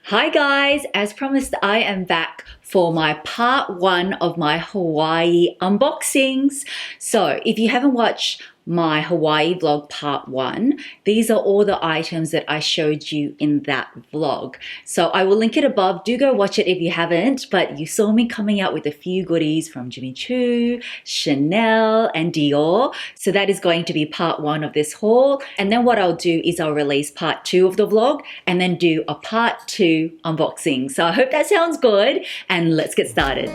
Hi guys, as promised, I am back for my part one of my Hawaii unboxings. So if you haven't watched my Hawaii vlog part one, these are all the items that I showed you in that vlog. So I will link it above. Do go watch it if you haven't, but you saw me coming out with a few goodies from Choo, Chanel and Dior. So that is going to be part one of this haul. And then what I'll do is I'll release part two of the vlog and then do a part two unboxing. So I hope that sounds good and let's get started.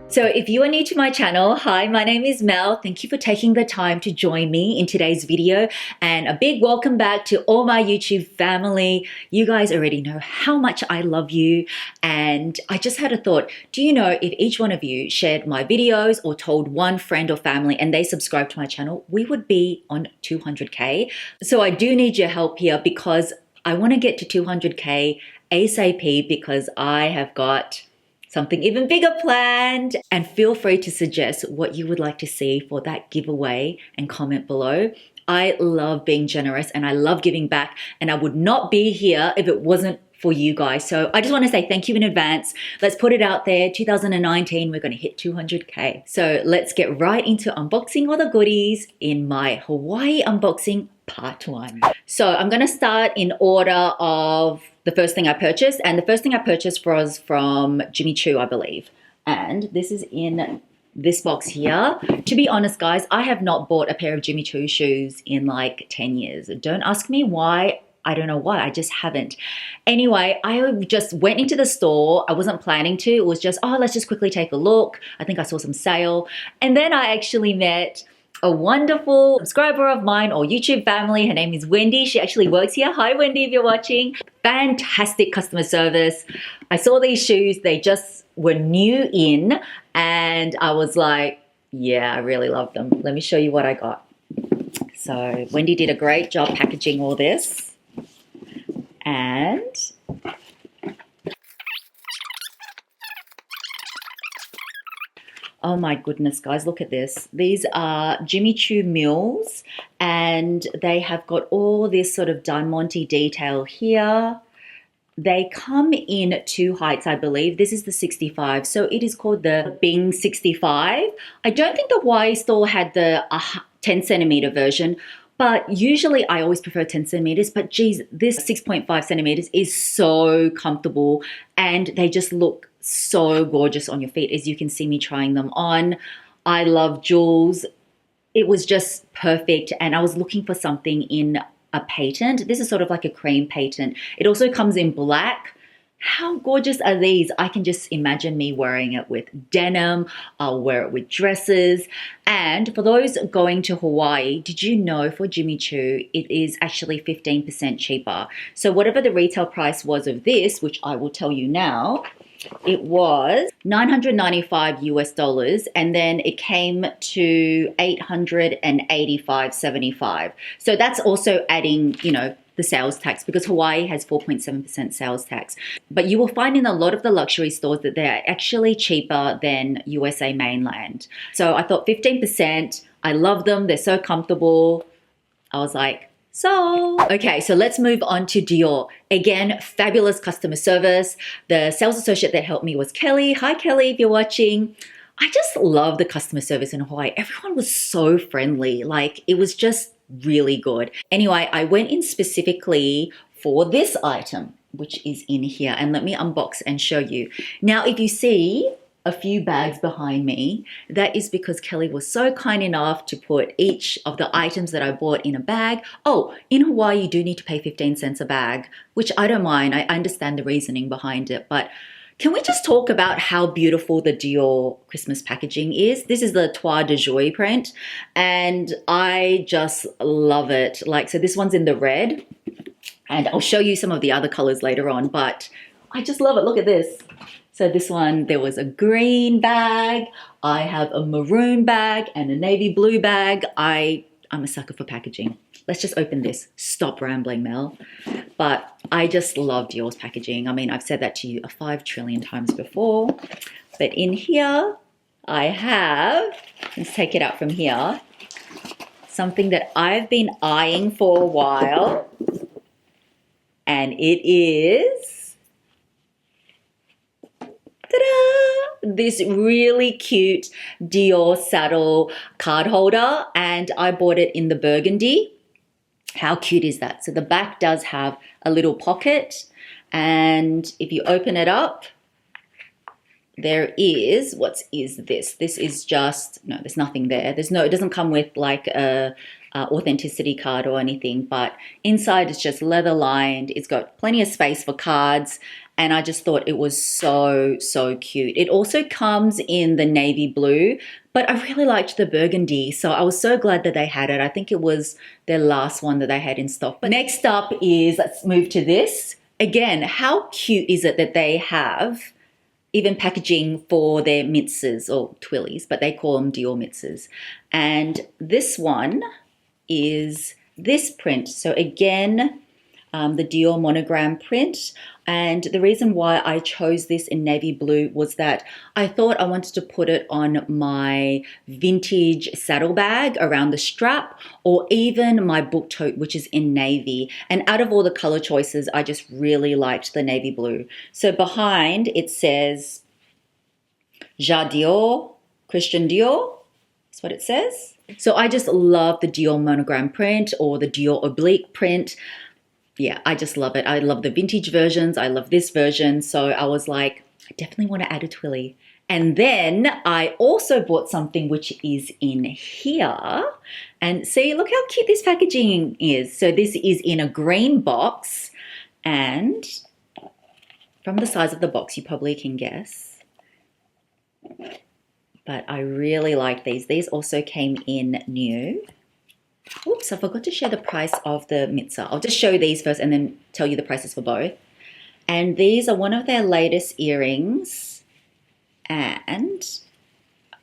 So if you are new to my channel, hi, my name is Mel. Thank you for taking the time to join me in today's video, and a big welcome back to all my YouTube family. You guys already know how much I love you, and I just had a thought. Do you know if each one of you shared my videos or told one friend or family and they subscribed to my channel, we would be on 200K. So I do need your help here because I want to get to 200K ASAP because I have got something even bigger planned. And feel free to suggest what you would like to see for that giveaway and comment below. I love being generous and I love giving back, and I would not be here if it wasn't for you guys. So I just want to say thank you in advance. Let's put it out there. 2019, we're going to hit 200K. So let's get right into unboxing all the goodies in my Hawaii unboxing part one. So I'm going to start in order of the first thing I purchased. And the first thing I purchased was from Choo, I believe. And this is in this box here. To be honest, guys, I have not bought a pair of Choo shoes in like 10 years. Don't ask me why. I don't know why, I just haven't. Anyway, I just went into the store. I wasn't planning to. It was just, oh, let's just quickly take a look. I think I saw some sale. And then I actually met a wonderful subscriber of mine or YouTube family. Her name is Wendy. She actually works here. Hi, Wendy, if you're watching. Fantastic customer service. I saw these shoes. They just were new in. And I was like, yeah, I really love them. Let me show you what I got. So Wendy did a great job packaging all this. And oh my goodness, guys, look at this. These are Choo Mills, and they have got all this sort of diamante detail here. They come in two heights, I believe. This is the 65, so it is called the Bing 65. I don't think the Hawaii store had the 10 centimeter version, but usually I always prefer 10 centimeters, but geez, this 6.5 centimeters is so comfortable and they just look so gorgeous on your feet, as you can see me trying them on. I love jewels. It was just perfect, and I was looking for something in a patent. This is sort of like a cream patent. It also comes in black. How gorgeous are these? I can just imagine me wearing it with denim. I'll wear it with dresses. And for those going to Hawaii, did you know for Choo, it is actually 15% cheaper. So whatever the retail price was of this, which I will tell you now, it was $995 US, and then it came to $885.75. So that's also adding, you know, the sales tax, because Hawaii has 4.7% sales tax. But you will find in a lot of the luxury stores that they're actually cheaper than USA mainland. So I thought 15%, I love them. They're so comfortable. I was like, okay, so let's move on to Dior. Again, fabulous customer service. The sales associate that helped me was Kelly. Hi, Kelly, if you're watching. I just love the customer service in Hawaii. Everyone was so friendly. Like, it was just really good. Anyway, I went in specifically for this item, which is in here. And let me unbox and show you. Now, if you see a few bags behind me, that is because Kelly was so kind enough to put each of the items that I bought in a bag. Oh, in Hawaii, you do need to pay 15 cents a bag, which I don't mind. I understand the reasoning behind it, but can we just talk about how beautiful the Dior Christmas packaging is? This is the Toit de Joie print, and I just love it. Like, so this one's in the red, and I'll show you some of the other colors later on, but I just love it. Look at this. So this one, there was a green bag. I have a maroon bag and a navy blue bag. I'm a sucker for packaging. Let's just open this. Stop rambling, Mel. But I just love Dior's packaging. I mean, I've said that to you 5 trillion times before. But in here, I have, let's take it out from here. something that I've been eyeing for a while, and it is, ta-da, this really cute Dior saddle card holder, and I bought it in the burgundy. How cute is that? So the back does have a little pocket, and if you open it up, there is, what is this? This is just, no, there's nothing there. There's no, it doesn't come with like a authenticity card or anything, but inside it's just leather lined. It's got plenty of space for cards, and I just thought it was so, so cute. It also comes in the navy blue, but I really liked the burgundy, so I was so glad that they had it. I think it was their last one that they had in stock. But next up is, let's move to this. Again, how cute is it that they have even packaging for their mitzes or twillies, but they call them Dior mitzes. And this one is this print. So again, the Dior monogram print. And the reason why I chose this in navy blue was that I thought I wanted to put it on my vintage saddlebag around the strap, or even my book tote, which is in navy. And out of all the color choices, I just really liked the navy blue. So behind it says Ja Dior, Christian Dior. That's what it says. So I just love the Dior monogram print or the Dior oblique print. Yeah, I just love it. I love the vintage versions. I love this version. So I was like, I definitely want to add a twilly. And then I also bought something which is in here. And see, look how cute this packaging is. So this is in a green box. And from the size of the box, you probably can guess. But I really like these. These also came in new. Oops, I forgot to share the price of the mitzah. I'll just show you these first and then tell you the prices for both. And these are one of their latest earrings. And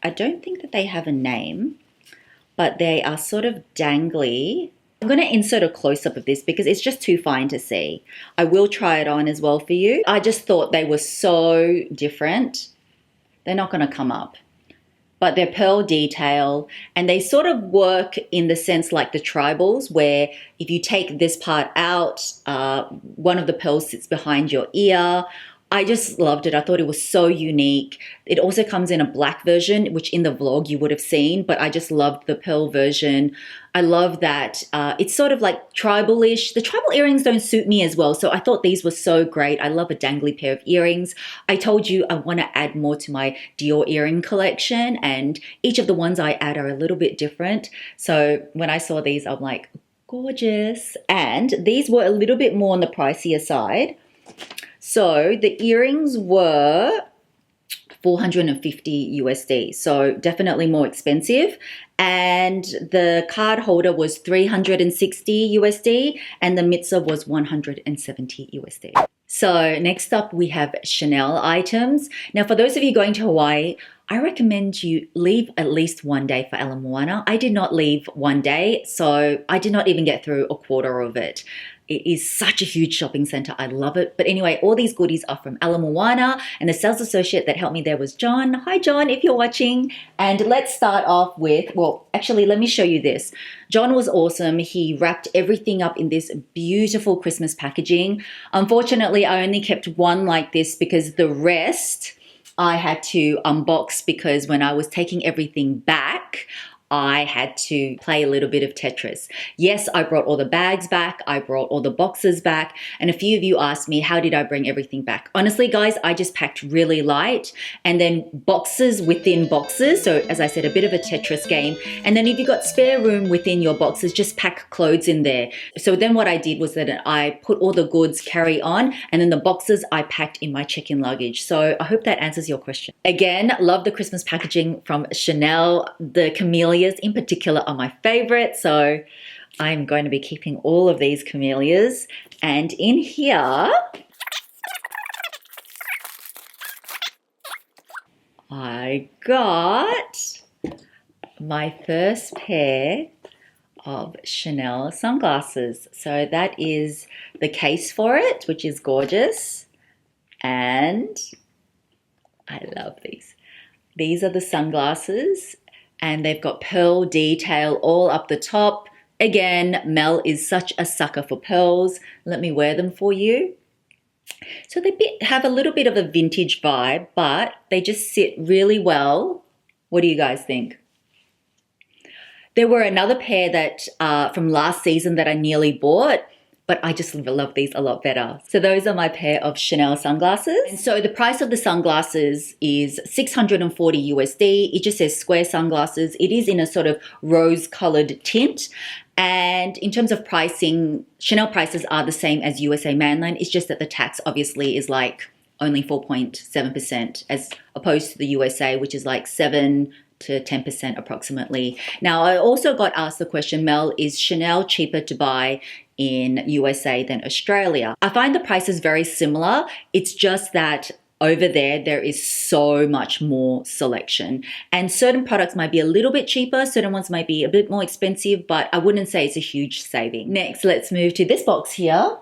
I don't think that they have a name, but they are sort of dangly. I'm going to insert a close-up of this because it's just too fine to see. I will try it on as well for you. I just thought they were so different. They're not going to come up. But they're pearl detail, and they sort of work in the sense like the tribals, where if you take this part out, one of the pearls sits behind your ear. I just loved it. I thought it was so unique. It also comes in a black version, which in the vlog you would have seen, but I just loved the pearl version. I love that it's sort of like tribal-ish. The tribal earrings don't suit me as well, so I thought these were so great. I love a dangly pair of earrings. I told you I want to add more to my Dior earring collection, and each of the ones I add are a little bit different. So when I saw these, I'm like, gorgeous. And these were a little bit more on the pricier side. So the earrings were $450 USD, so definitely more expensive. And the card holder was $360 USD, and the mitzvah was $170 USD. So next up we have Chanel items. Now for those of you going to Hawaii, I recommend you leave at least one day for Ala Moana. I did not leave one day, so I did not even get through a quarter of it. It is such a huge shopping center. I love it. But anyway, all these goodies are from Ala Moana, and the sales associate that helped me there was John. Hi, John, if you're watching. And let's start off with, well, actually, let me show you this. John was awesome. He wrapped everything up in this beautiful Christmas packaging. Unfortunately, I only kept one like this because the rest I had to unbox, because when I was taking everything back, I had to play a little bit of Tetris. Yes, I brought all the bags back. I brought all the boxes back. And a few of you asked me, how did I bring everything back? Honestly, guys, I just packed really light, and then boxes within boxes. So as I said, a bit of a Tetris game. And then if you've got spare room within your boxes, just pack clothes in there. So then what I did was that I put all the goods carry on, and then the boxes I packed in my check-in luggage. So I hope that answers your question. Again, love the Christmas packaging from Chanel. The camellias in particular are my favorite, so I'm going to be keeping all of these camellias. And in here, I got my first pair of Chanel sunglasses. So that is the case for it, which is gorgeous. And I love these. These are the sunglasses. and they've got pearl detail all up the top. Again, Mel is such a sucker for pearls. Let me wear them for you. So they have a little bit of a vintage vibe, but they just sit really well. What do you guys think? There were another pair that from last season that I nearly bought, but I just love these a lot better. So those are my pair of Chanel sunglasses. And so the price of the sunglasses is 640 USD. It just says square sunglasses. It is in a sort of rose-colored tint. And in terms of pricing, Chanel prices are the same as USA mainland. It's just that the tax obviously is like only 4.7% as opposed to the USA, which is like 7 to 10% approximately. Now, I also got asked the question, Mel, is Chanel cheaper to buy in USA than Australia? I find the prices very similar. It's just that over there is so much more selection, and certain products might be a little bit cheaper, certain ones might be a bit more expensive, but I wouldn't say it's a huge saving. Next, let's move to this box here.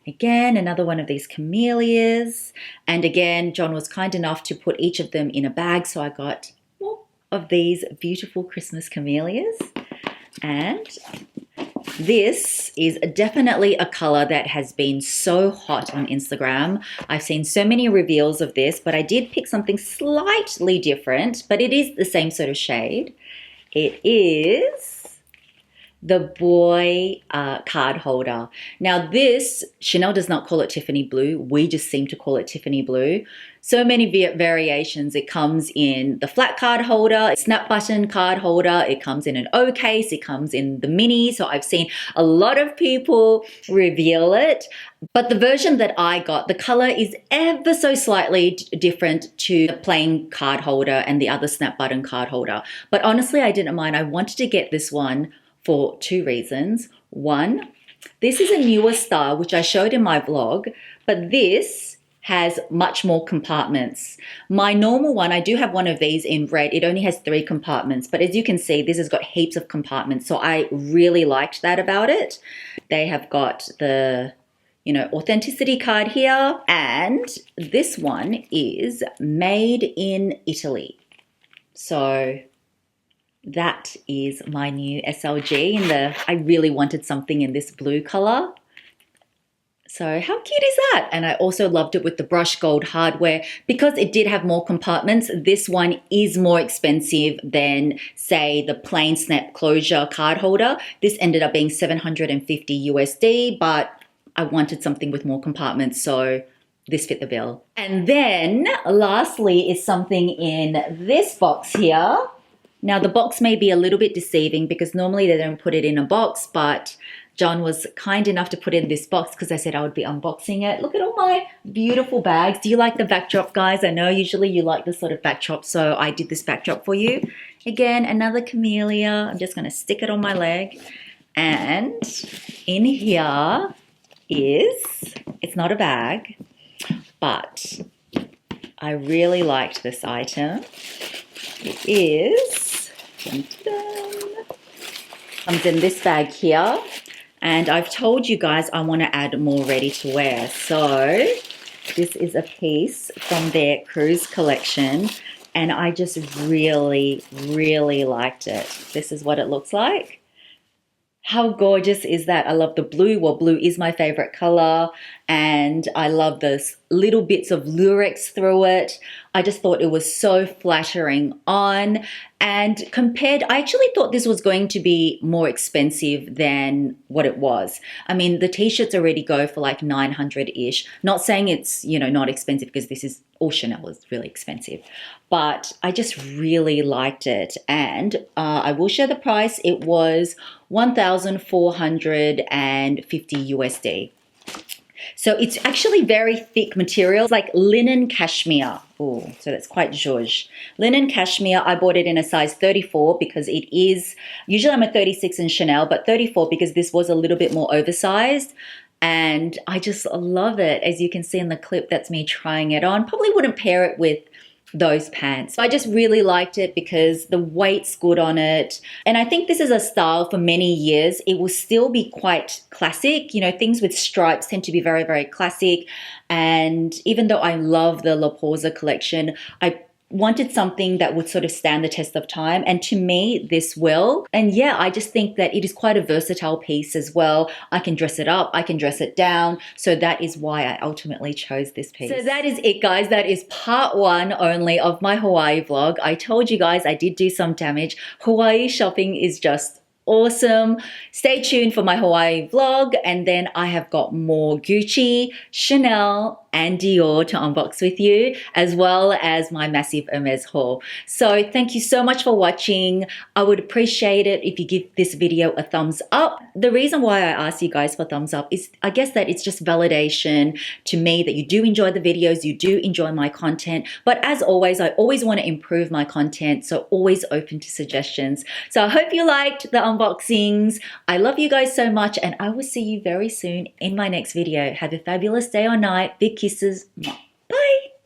Again, another one of these camellias. And again, John was kind enough to put each of them in a bag, so I got more of these beautiful Christmas camellias. And this is definitely a color that has been so hot on Instagram. I've seen so many reveals of this, but I did pick something slightly different, but it is the same sort of shade. It is the boy card holder. Now this, Chanel does not call it Tiffany blue. We just seem to call it Tiffany blue. So many variations. It comes in the flat card holder, snap button card holder. It comes in an O case. It comes in the mini. So I've seen a lot of people reveal it. But the version that I got, the color is ever so slightly different to the plain card holder and the other snap button card holder. But honestly, I didn't mind. I wanted to get this one for two reasons. One, this is a newer style, which I showed in my vlog, but this has much more compartments. My normal one, I do have one of these in red. It only has 3 compartments, but as you can see, this has got heaps of compartments. So I really liked that about it. They have got the, authenticity card here, and this one is made in Italy. So that is my new SLG I really wanted something in this blue color. So how cute is that? And I also loved it with the brushed gold hardware. Because it did have more compartments, this one is more expensive than, say, the plain snap closure card holder. This ended up being 750 USD, but I wanted something with more compartments, so this fit the bill. And then lastly is something in this box here. Now the box may be a little bit deceiving because normally they don't put it in a box, but John was kind enough to put it in this box because I said I would be unboxing it. Look at all my beautiful bags. Do you like the backdrop, guys? I know usually you like this sort of backdrop, so I did this backdrop for you. Again, another camellia. I'm just going to stick it on my leg. And in here is, it's not a bag, but I really liked this item. It is, comes in this bag here, and I've told you guys I want to add more ready to wear. So this is a piece from their cruise collection, and I just really, really liked it. This is what it looks like. How gorgeous is that? I love the blue. Well, blue is my favorite color, and I love those little bits of lurex through it. I just thought it was so flattering on, and I actually thought this was going to be more expensive than what it was. I mean, the t-shirts already go for like 900-ish. Not saying it's, not expensive, because this is, all Chanel is really expensive, but I just really liked it. And I will share the price. It was 1,450 USD. So it's actually very thick material, like linen cashmere. Oh, so that's quite zhuzh. Linen cashmere, I bought it in a size 34 because it is, usually I'm a 36 in Chanel, but 34 because this was a little bit more oversized. And I just love it. As you can see in the clip, that's me trying it on. Probably wouldn't pair it with those pants. I just really liked it because the weight's good on it. And I think this is a style for many years. It will still be quite classic. Things with stripes tend to be very, very classic. And even though I love the La Pausa collection, I wanted something that would sort of stand the test of time, and to me this will. And yeah, I just think that it is quite a versatile piece as well. I can dress it up, I can dress it down, so that is why I ultimately chose this piece. So that is it, guys. That is part one only of my Hawaii vlog. I told you guys I did do some damage. Hawaii shopping is just awesome. Stay tuned for my Hawaii vlog, and then I have got more Gucci, Chanel, and Dior to unbox with you, as well as my massive Hermes haul. So thank you so much for watching. I would appreciate it if you give this video a thumbs up. The reason why I ask you guys for thumbs up is I guess that it's just validation to me that you do enjoy the videos, you do enjoy my content. But as always, I always want to improve my content, so always open to suggestions. So I hope you liked the unboxings. I love you guys so much, and I will see you very soon in my next video. Have a fabulous day or night. Big kisses. Mwah.